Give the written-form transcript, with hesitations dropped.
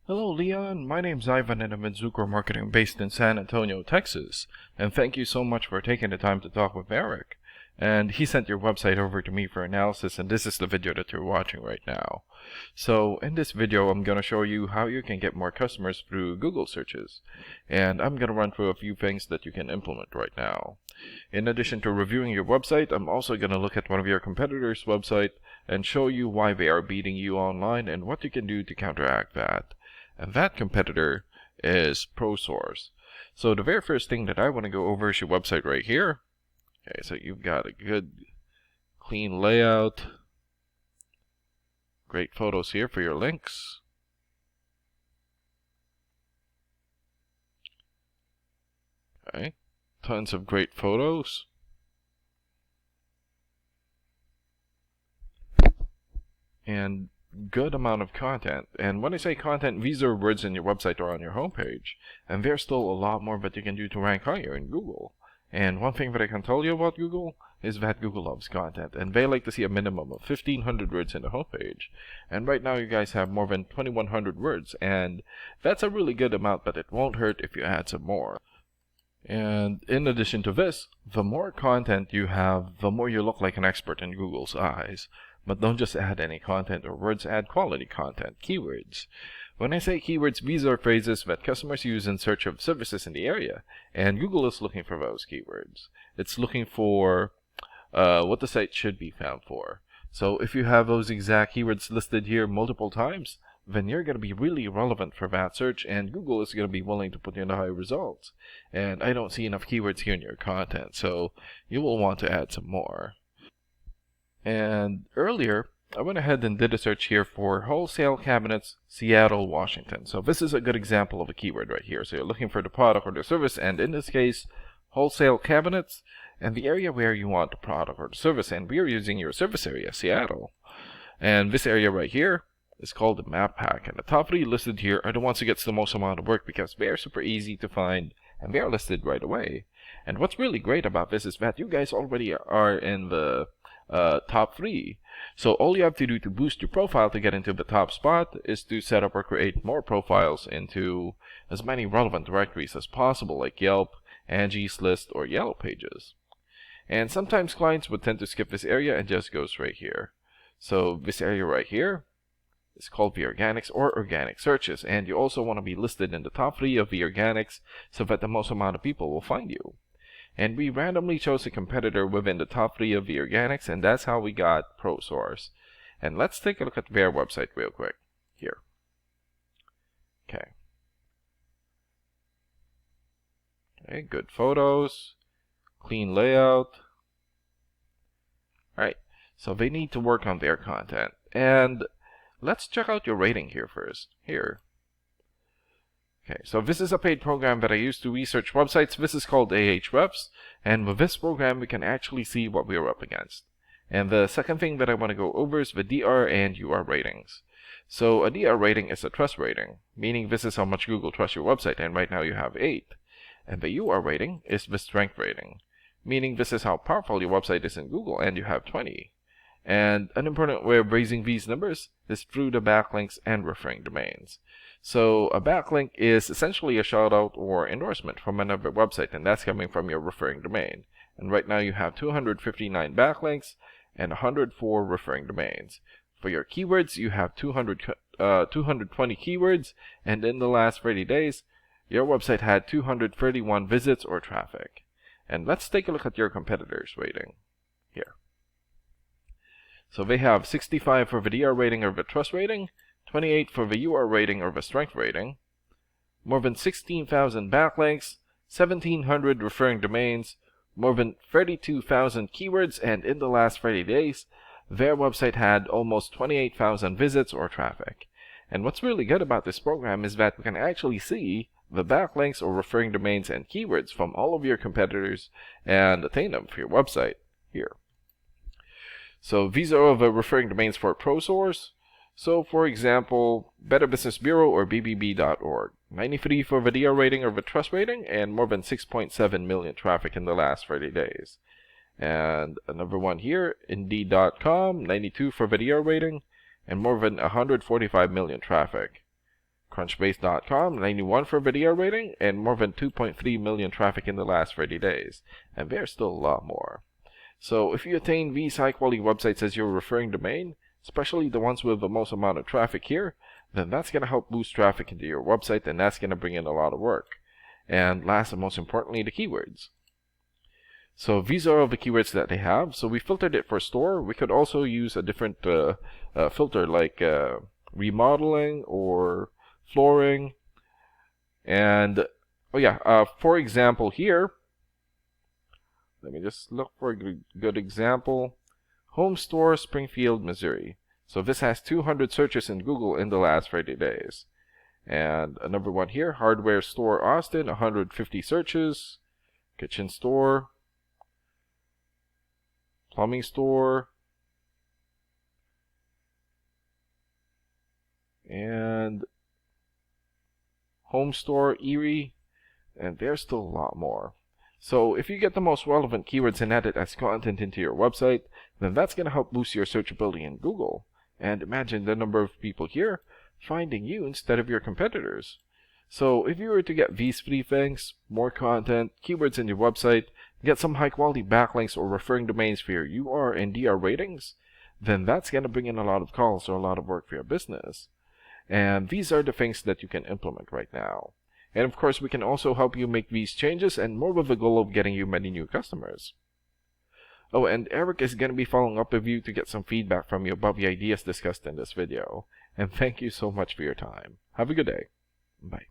Hello, Leon. My name's Ivan, and I'm in Zucro Marketing based in San Antonio, Texas. And thank you so much for taking the time to talk with Eric. And he sent your website over to me for analysis, and this is the video that you're watching right now. So in this video, I'm going to show you how you can get more customers through Google searches. And I'm going to run through a few things that you can implement right now. In addition to reviewing your website, I'm also going to look at one of your competitors' website and show you why they are beating you online and what you can do to counteract that. And that competitor is ProSource. So the very first thing that I want to go over is your website right here. Okay, so you've got a good clean layout, great photos here for your links. Okay, tons of great photos. And good amount of content. And when I say content, these are words in your website or on your homepage. And there's still a lot more that you can do to rank higher in Google. And one thing that I can tell you about Google is that Google loves content, and they like to see a minimum of 1,500 words in the homepage. And right now you guys have more than 2,100 words, and that's a really good amount, but it won't hurt if you add some more. And in addition to this, the more content you have, the more you look like an expert in Google's eyes. But don't just add any content or words, add quality content, keywords. When I say keywords, these are phrases that customers use in search of services in the area, and Google is looking for those keywords. It's looking for what the site should be found for. So if you have those exact keywords listed here multiple times, then you're going to be really relevant for that search, and Google is going to be willing to put you in the high results. And I don't see enough keywords here in your content, so you will want to add some more. And earlier, I went ahead and did a search here for wholesale cabinets, Seattle, Washington. So this is a good example of a keyword right here. So you're looking for the product or the service, and in this case, wholesale cabinets, and the area where you want the product or the service, and we are using your service area, Seattle. And this area right here is called the map pack, and the top 3 listed here are the ones who gets the most amount of work because they are super easy to find, and they are listed right away. And what's really great about this is that you guys already are in the top 3. So all you have to do to boost your profile to get into the top spot is to set up or create more profiles into as many relevant directories as possible, like Yelp, Angie's List, or Yellow Pages. And sometimes clients would tend to skip this area and just go straight here. So this area right here is called the organics or organic searches, and you also want to be listed in the top 3 of the organics so that the most amount of people will find you. And we randomly chose a competitor within the top 3 of the organics, and that's how we got ProSource. And let's take a look at their website real quick here. Okay, good photos, clean layout. Alright, so they need to work on their content. And let's check out your rating here first. Here. Okay, so this is a paid program that I use to research websites. This is called Ahrefs, and with this program we can actually see what we are up against. And the second thing that I want to go over is the DR and UR ratings. So a DR rating is a trust rating, meaning this is how much Google trusts your website, and right now you have 8. And the UR rating is the strength rating, meaning this is how powerful your website is in Google, and you have 20. And an important way of raising these numbers is through the backlinks and referring domains. So a backlink is essentially a shout out or endorsement from another website, and that's coming from your referring domain. And right now you have 259 backlinks and 104 referring domains. For your keywords, you have 220 keywords, and in the last 30 days, your website had 231 visits or traffic. And let's take a look at your competitors' rating here. So they have 65 for the DR rating or the trust rating, 28 for the UR rating or the strength rating, more than 16,000 backlinks, 1,700 referring domains, more than 32,000 keywords, and in the last 30 days, their website had almost 28,000 visits or traffic. And what's really good about this program is that we can actually see the backlinks or referring domains and keywords from all of your competitors and attain them for your website here. So these are all the referring domains for ProSource. So for example, Better Business Bureau or BBB.org. 93 for the DR rating or the trust rating, and more than 6.7 million traffic in the last 30 days. And another one here, Indeed.com, 92 for the DR rating, and more than 145 million traffic. Crunchbase.com, 91 for video rating, and more than 2.3 million traffic in the last 30 days. And there's still a lot more. So if you attain these high-quality websites as your referring domain, especially the ones with the most amount of traffic here, then that's going to help boost traffic into your website, and that's going to bring in a lot of work. And last and most importantly, the keywords. So these are all the keywords that they have. So we filtered it for store. We could also use a different filter like remodeling or flooring. And for example here, let me just look for a good example. Home store, Springfield, Missouri. So this has 200 searches in Google in the last 30 days. And another one here, hardware store, Austin, 150 searches. Kitchen store, plumbing store, and home store, Erie, and there's still a lot more. So if you get the most relevant keywords and add it as content into your website, then that's going to help boost your searchability in Google. And imagine the number of people here finding you instead of your competitors. So if you were to get these 3 things, more content, keywords in your website, get some high quality backlinks or referring domains for your UR and DR ratings, then that's going to bring in a lot of calls or a lot of work for your business. And these are the things that you can implement right now. And of course, we can also help you make these changes, and more with the goal of getting you many new customers. Oh, and Eric is going to be following up with you to get some feedback from you about the ideas discussed in this video. And thank you so much for your time. Have a good day. Bye.